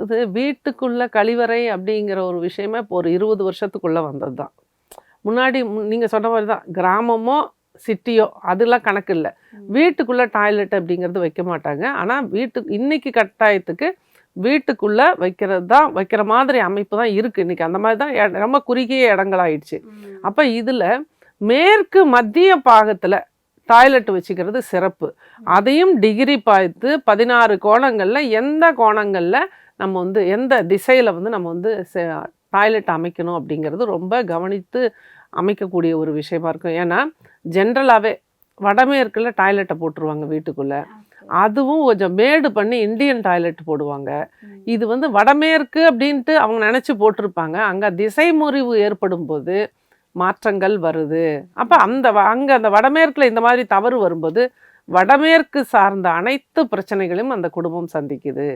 அதாவது வீட்டுக்குள்ள கழிவறை அப்படிங்கிற ஒரு விஷயமே இப்போ ஒரு 20 வருஷத்துக்குள்ள வந்தது தான். முன்னாடி நீங்க சொன்ன மாதிரி தான் கிராமமோ சிட்டியோ அதெல்லாம் கணக்கு இல்லை. வீட்டுக்குள்ள டாய்லெட் அப்படிங்கிறது வைக்க மாட்டாங்க. ஆனால் இன்னைக்கு கட்டாயத்துக்கு வீட்டுக்குள்ள வைக்கிற மாதிரி அமைப்பு தான் இருக்கு. இன்னைக்கு அந்த மாதிரி தான் ரொம்ப குறுகிய இடங்களாயிடுச்சு. அப்போ இதுல மேற்கு மத்திய பாகத்துல டாய்லெட் வச்சுக்கிறது சிறப்பு. அதையும் டிகிரி பார்த்து 16 கோணங்கள்ல எந்த கோணங்கள்ல நம்ம வந்து எந்த திசையில வந்து நம்ம வந்து டாய்லெட் அமைக்கணும் அப்படிங்கிறது ரொம்ப கவனித்து அமைக்கக்கூடிய ஒரு விஷயமா இருக்கும். ஏன்னா ஜென்ரலாகவே வடமேற்குல டாய்லெட்டை போட்டுருவாங்க வீட்டுக்குள்ள. அதுவும் கொஞ்சம் மேடு பண்ணி இந்தியன் டாய்லெட் போடுவாங்க. இது வந்து வடமேற்கு அப்படின்ட்டு அவங்க நினச்சி போட்டிருப்பாங்க. அங்கே திசை முறிவு ஏற்படும் போது மாற்றங்கள் வருது. அப்போ அங்கே அந்த வடமேற்குல இந்த மாதிரி தவறு வரும்போது வடமேற்கு சார்ந்த அனைத்து பிரச்சனைகளையும் அந்த குடும்பம் சந்திக்குது.